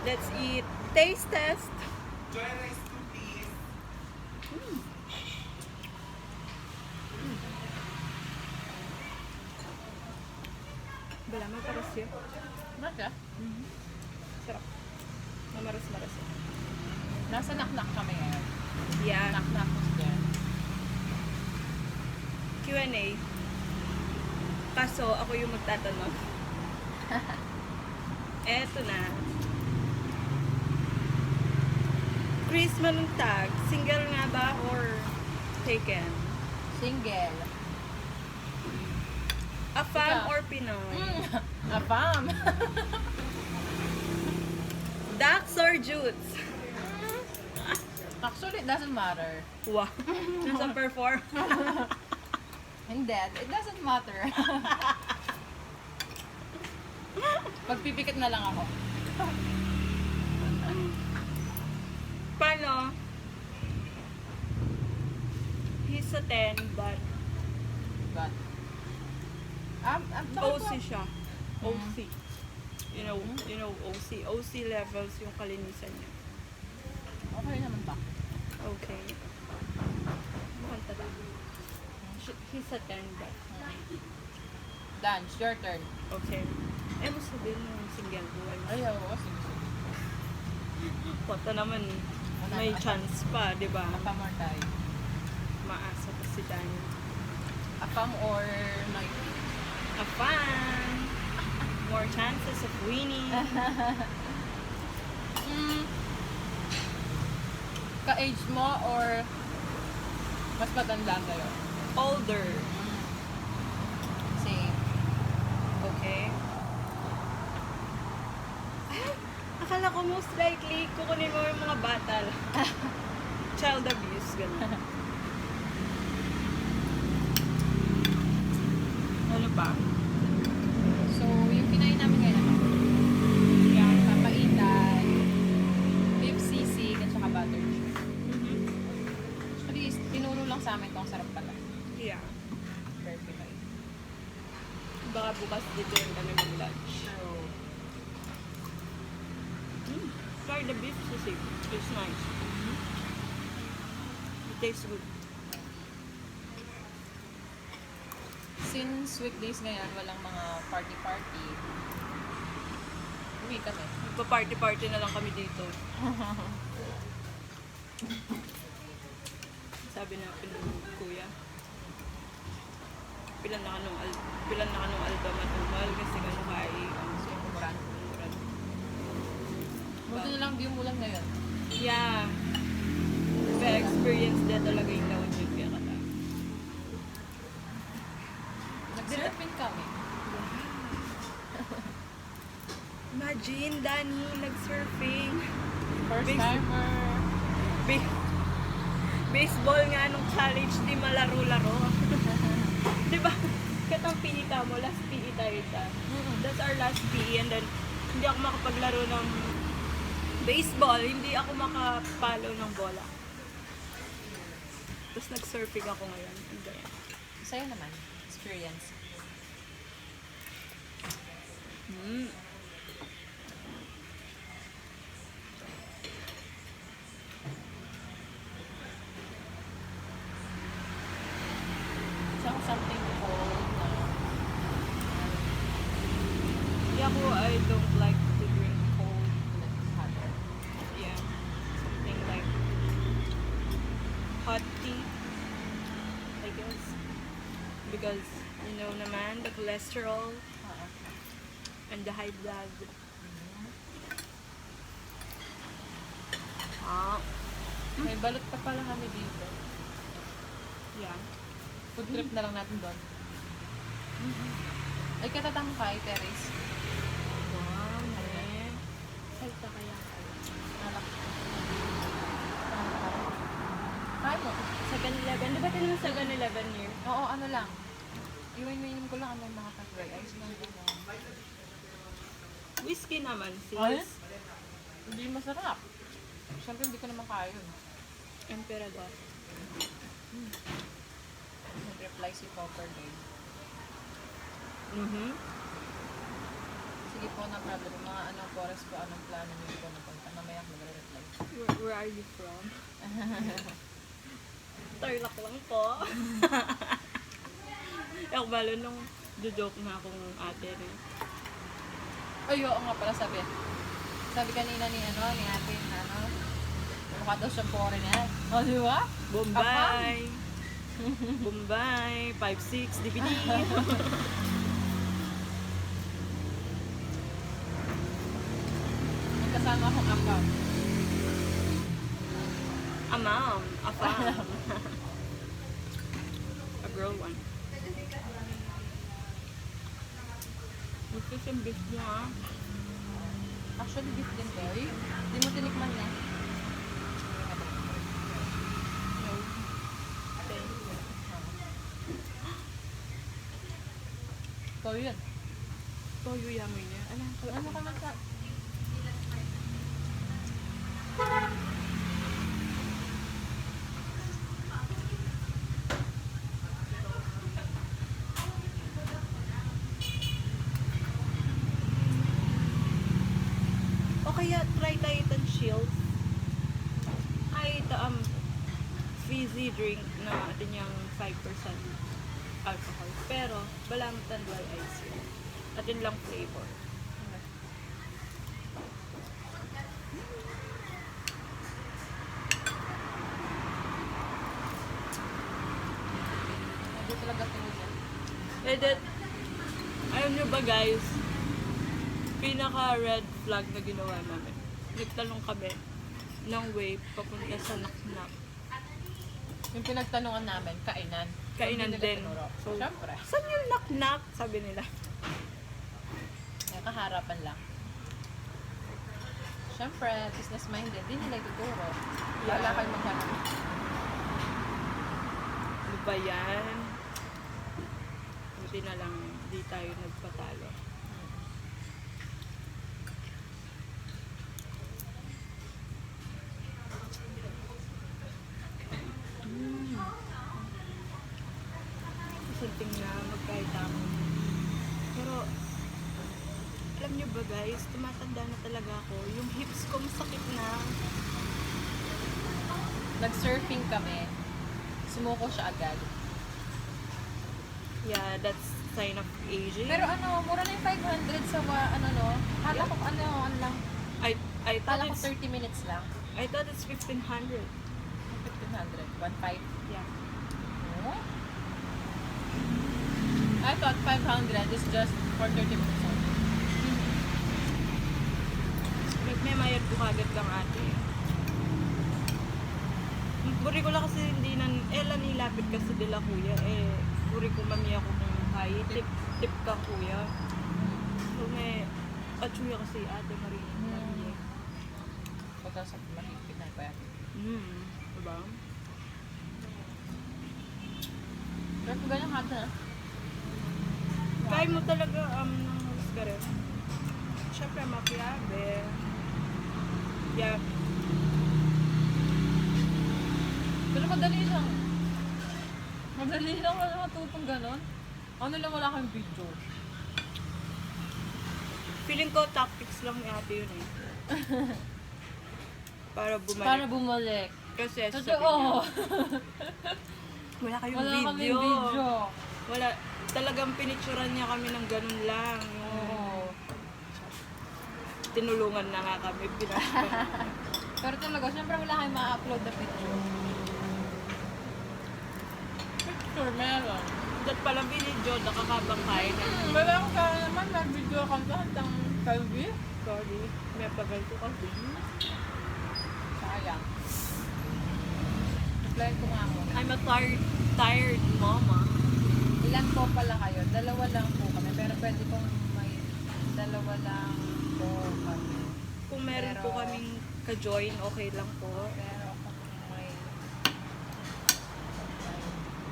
Let's eat. Taste test. Join rice too, please. Bala, mamaras yun. Masya? Sarap. Mamaras-maras yun. Nasa knock-knock kami ngayon. Yeah. Knock-knock was there. Q&A. Kaso, ako yung magtatanong. Eto na. Chris Manuntag, single nga ba or taken? Single. Afam Ikaw? or Pinoy? Apam. Dax or Jutes? Actually, it doesn't matter. Wow. Nasa perform. Hindi, it doesn't matter. Pagpipikit na lang ako. Paano? He's a 10 but But, OC siya. OC. You know OC. OC levels yung kalinisan niya. okay naman ba? Okay. Mukhang tada. He's a 10 but Dance, your turn. okay. Eh, mo sabihin mo yung single buhay. Ay, oo, sige, sige. Kota naman, may chance pa, di ba? Apam or tayo? Maasa pa si Daniel. Apam or Noy? A fan! More chances of winning. Ka-age mo or mas matanda sa'yo? Older. Same. Okay. Ay, akala ko most likely kukunin mo yung mga batal. Child abuse, gano'n. Ano pa? So, yung kinain namin ngayon ano? Yan. Papaitan, beef sisig, at saka butter chicken. Actually, tinuro lang sa amin kung sarap pala. Yeah. Perfect. Baka bukas dito rin kami mag-lunch. So, Try the beef sisig. It's nice. It tastes good. since weekdays ngayon, walang mga party-party, uwi kami. Magpa-party-party na lang kami dito. Sabi na ng kuya. Pilan na kanong album at umal kasi kano kay So, yung kumuran. umuran. Buti na lang, di umulan ngayon. Yeah. Pero experience din talaga yung lawan yun kaya kata. Nag-surfing kami. Imagine, Danny, nag-surfing. First Base- timer. Baseball nga nung college, di malaro-laro. Di ba? Katang PE ka mo, last PE tayo sa. That's our last PE and then hindi ako makapaglaro ng baseball, hindi ako makapalo ng bola. Tapos nag-surfing ako ngayon. And then, Sa'yo naman, experience. So, something cold na Hindi ako, I don't like to drink cold. hotter. Yeah. Something like hot tea, I guess. Because, you know naman, the cholesterol and the high blood. Ah, May balot pa pala kami dito. yeah. Food trip na lang natin doon. Ay, katatang kay Teres. Wow, eh. Salta kaya. Alak. Kaya mo? 7-Eleven. Di ba tayo naman 7-Eleven here? Oo, ano lang. Iwan ko lang ano yung mga ka-dry ice lang. Whiskey naman, Ay? sis. Hindi masarap. Siyempre, hindi ko naman kaya yun. Emperador. Nag-reply si Copper Day. Mm-hmm. Si sige po, no problem. Mga anong forest po, anong plano niyo po napunta. Mamaya ako magre-reply. Where are you from? Tarlac lang po. Ako balo nung joke na akong ate rin. Ay, oo nga pala sabi. Sabi kanina ni ate na mukha daw siyang foreigner. O, di ba? Bombay! Bombay! 5'6", DVD! May kasama akong akaw. A mom, a fam. A girl one. Gusto siyang beef niya, ha? Actually, beef din to. Eh, di mo tinikman na. No. Thank you. So, yun. Toyo yummy niya. Ano ka man sa... O kaya try Titan Shield. Ay, fizzy drink na din yung 5% alcohol. Pero, balamtan dry ice yun. At yun lang flavor. Hindi talaga tingin yan. Eh, that, alam nyo ba guys, pinaka-red flag na ginawa namin. Nagtanong kami ng way papunta sa Naknak. Yung pinagtanungan namin, kainan. Kainan Hindi nila din. tinuro. So, Siyempre. saan yung Naknak? Sabi nila. Yung kaharapan lang. Siyempre, business-minded. Di nila ituturo. Wala Yeah. kayo maghanap. Ano ba yan? Buti na lang, di tayo nagpatalo. Something na magkahit-ako. Pero, alam nyo ba guys, tumatanda na talaga ako. Yung hips ko masakit na. Nag-surfing kami. Sumuko siya agad. Yeah, that's sign of aging. Pero mura na yung 500 sa Hala ko ano lang. I thought Hala ko it's 30 minutes lang. I thought it's 1,500. 1,500. 1,500. Yeah. Oh? I thought 500 is just for 30 minutes only. May mayad ko kagad kang ate. Buri ko lang kasi hindi nilapit kasi nila kuya. Buri ko mami ako kung kaya. Tip kang kuya. So may atsuya kasi ate Marina. Pagka sa mahigpit na pa yan. Diba? Pero kung ganyan hot na. Kaya mo talaga ng ka rin. Siyempre makiabe. Yeah. Pero madali lang. Madali lang wala matutong ganon. Ano lang wala kang video. Feeling ko tactics lang ni ate yun eh. Para bumalik. Para bumalik. Kasi sabi Totoo. niya, wala kayong Wala video. kaming video. Wala. Talagang pinicturan niya kami ng ganun lang. Oo. Tinulungan na nga kami. Pinash kami. Pero talaga, syempre wala kayong ma-upload na picture. Picture, meron. That pala video, nakakabang kain na. Wala ko kaya naman, mag-video ka sa hantang Calvi. Sorry, may pagal ko kasi. Sayang. Reply ko nga ako. I'm a tired mama. Ilan po pala kayo? Dalawa lang po kami. Pero pwede pong may dalawa lang po kami. Kung meron Pero- po kaming ka-join, okay lang po. Pero kung may...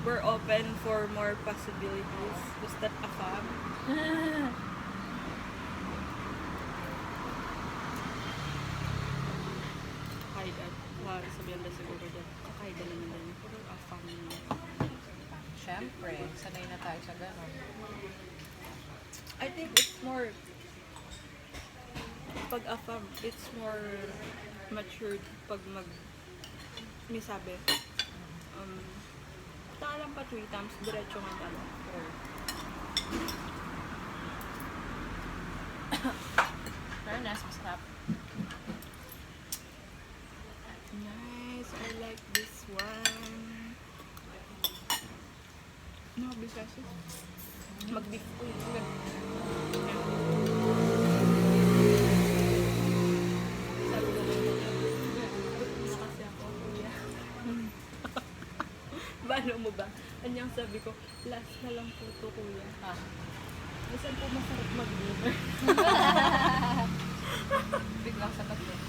We're open for more possibilities. Was that a fab? Kaida. Sabihan na siguro dyan. Kaida naman din. Pero a fab naman. Siyempre, sanay na tayo sa gano'n. I think it's more pag AFAM, it's more matured pag may sabi. Taka lang pa 3 times, diretso nga tanong. Fairness, masarap. Nice, I like this one. No, because mag-beef ko yun. Sabi ko na kasi ako, kuya. Paano mo ba? Anyang sabi ko, last na lang po to, kuya. Ah. Saan po masarap mag-dinner? Biglang sagot eh.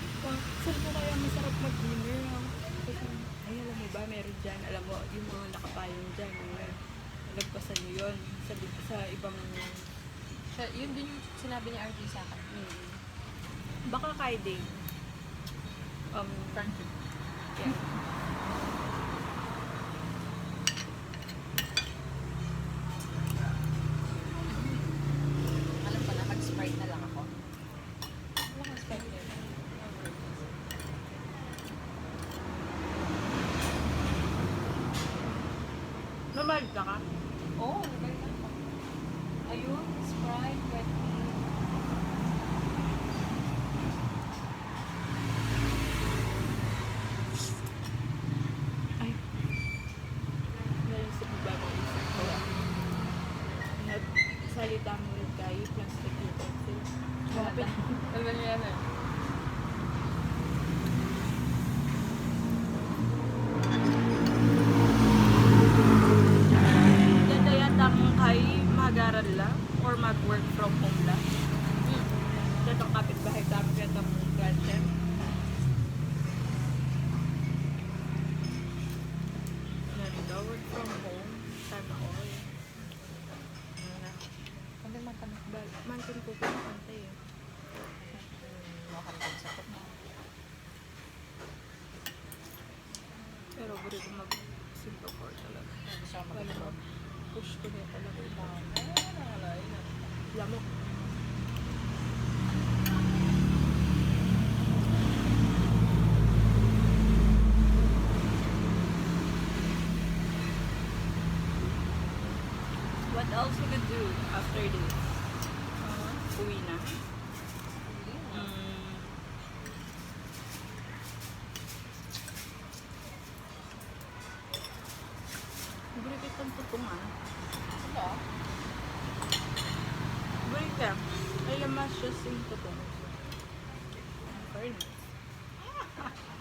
Saan po kaya masarap mag-dinner? Kasi, ay, alam mo ba, meron dyan. Alam mo, yung mga nakapayong dyan. Nagpasan nyo yun. Sa ibang... Yun din yung sinabi ni RJ sa akin. Baka kay Dave. Friendship. Yeah. Alam ko na, mag-Sprite na lang ako. Wala kang Sprite din. Mamalig ka ka? Oo, nagay lang ako. Ayun, Sprite, wet tea. Ay. Naisip mo ba mo isip ko? Nagsalita mo rin kayo, plastic utensil. Grabe. Alam niya yan eh. Ganda yata mong kay mag-aral lang or mag-work from home lang. Dito ang kapitbahay kami kaya itong grandchef. Ganda, work from home. Sana all. Hindi man kami. Mantin ko kung kantay eh. Makakalitan sa top. Pero buri ko mag-Singapore talaga. Hindi siya Wala mag-vlog. push ko na talaga ito. Nakalay na. Lamok. What else we could do after this? Uwi na. Buri kitang tutungan. Wala. Buri ka. Kaya mas just yung tutungan.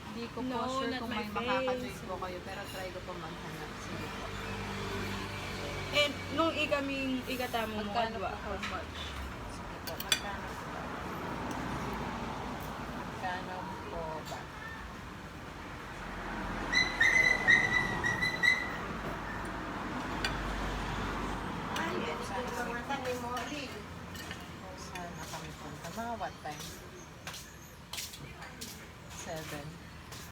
Hindi ko po No, sure not kung my may makaka-join face. po kayo, pero try ko po maghanap. Sige po. And nung igatamo mo, Magkano adwa, po? how much? Sige po, magkano po ba? Magkano po ba? Saan na kami punta? Mga what time? 7.